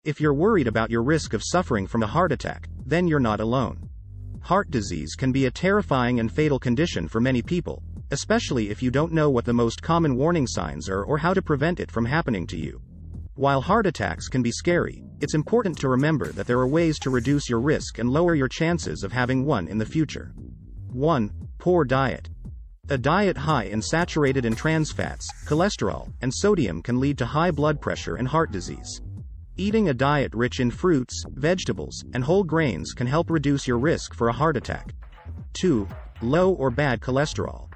If you're worried about your risk of suffering from a heart attack, then you're not alone. Heart disease can be a terrifying and fatal condition for many people, especially if you don't know what the most common warning signs are or how to prevent it from happening to you. While heart attacks can be scary, it's important to remember that there are ways to reduce your risk and lower your chances of having one in the future. 1. Poor diet. A diet high in saturated and trans fats, cholesterol, and sodium can lead to high blood pressure and heart disease. Eating a diet rich in fruits, vegetables, and whole grains can help reduce your risk for a heart attack. 2. Low or bad cholesterol.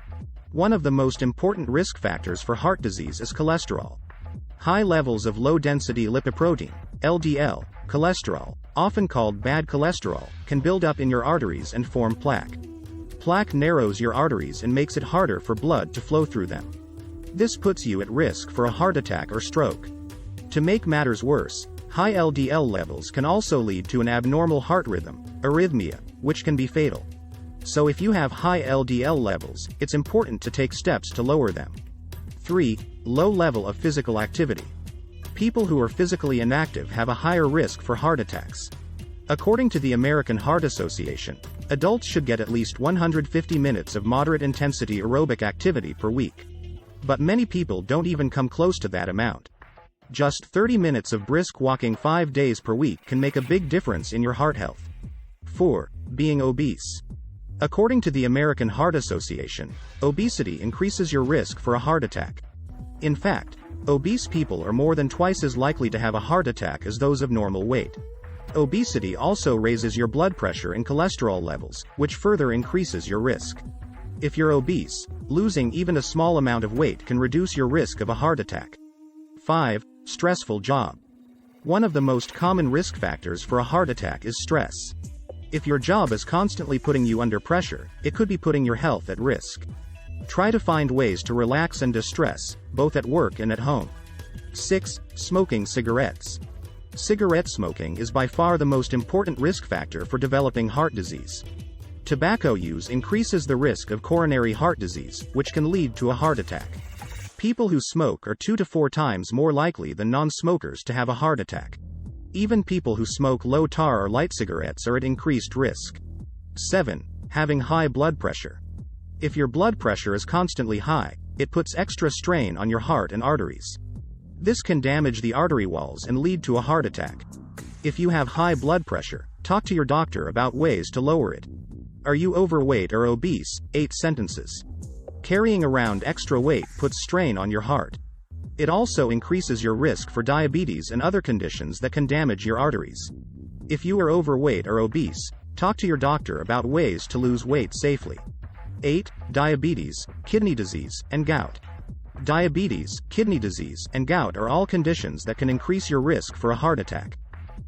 One of the most important risk factors for heart disease is cholesterol. High levels of low-density lipoprotein, LDL, cholesterol, often called bad cholesterol, can build up in your arteries and form plaque. Plaque narrows your arteries and makes it harder for blood to flow through them. This puts you at risk for a heart attack or stroke. To make matters worse, high LDL levels can also lead to an abnormal heart rhythm, arrhythmia, which can be fatal. So if you have high LDL levels, it's important to take steps to lower them. 3. Low level of physical activity. People who are physically inactive have a higher risk for heart attacks. According to the American Heart Association, adults should get at least 150 minutes of moderate-intensity aerobic activity per week. But many people don't even come close to that amount. Just 30 minutes of brisk walking 5 days per week can make a big difference in your heart health. 4. Being obese. According to the American Heart Association, obesity increases your risk for a heart attack. In fact, obese people are more than twice as likely to have a heart attack as those of normal weight. Obesity also raises your blood pressure and cholesterol levels, which further increases your risk. If you're obese, losing even a small amount of weight can reduce your risk of a heart attack. 5. Stressful job. One of the most common risk factors for a heart attack is stress. If your job is constantly putting you under pressure, it could be putting your health at risk. Try to find ways to relax and distress, both at work and at home. 6. Smoking cigarettes. Cigarette smoking is by far the most important risk factor for developing heart disease. Tobacco use increases the risk of coronary heart disease, which can lead to a heart attack. People who smoke are 2 to 4 times more likely than non-smokers to have a heart attack. Even people who smoke low-tar or light cigarettes are at increased risk. 7. Having high blood pressure. If your blood pressure is constantly high, it puts extra strain on your heart and arteries. This can damage the artery walls and lead to a heart attack. If you have high blood pressure, talk to your doctor about ways to lower it. Are you overweight or obese? 8 sentences. Carrying around extra weight puts strain on your heart. It also increases your risk for diabetes and other conditions that can damage your arteries. If you are overweight or obese, talk to your doctor about ways to lose weight safely. 8. Diabetes, kidney disease, and gout. Diabetes, kidney disease, and gout are all conditions that can increase your risk for a heart attack.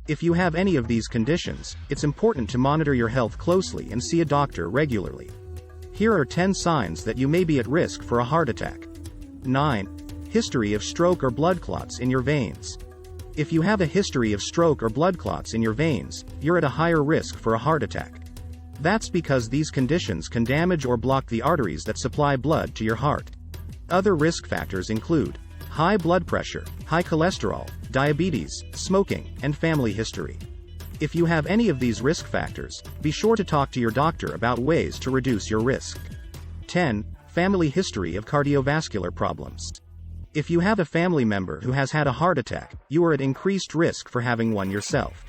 If you have any of these conditions, it's important to monitor your health closely and see a doctor regularly. Here are 10 signs that you may be at risk for a heart attack. 9. History of stroke or blood clots in your veins. If you have a history of stroke or blood clots in your veins, you're at a higher risk for a heart attack. That's because these conditions can damage or block the arteries that supply blood to your heart. Other risk factors include high blood pressure, high cholesterol, diabetes, smoking, and family history. If you have any of these risk factors, be sure to talk to your doctor about ways to reduce your risk. 10. Family history of cardiovascular problems. If you have a family member who has had a heart attack, you are at increased risk for having one yourself.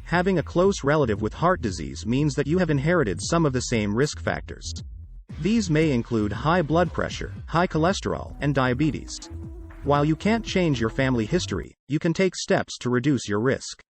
Having a close relative with heart disease means that you have inherited some of the same risk factors. These may include high blood pressure, high cholesterol, and diabetes. While you can't change your family history, you can take steps to reduce your risk.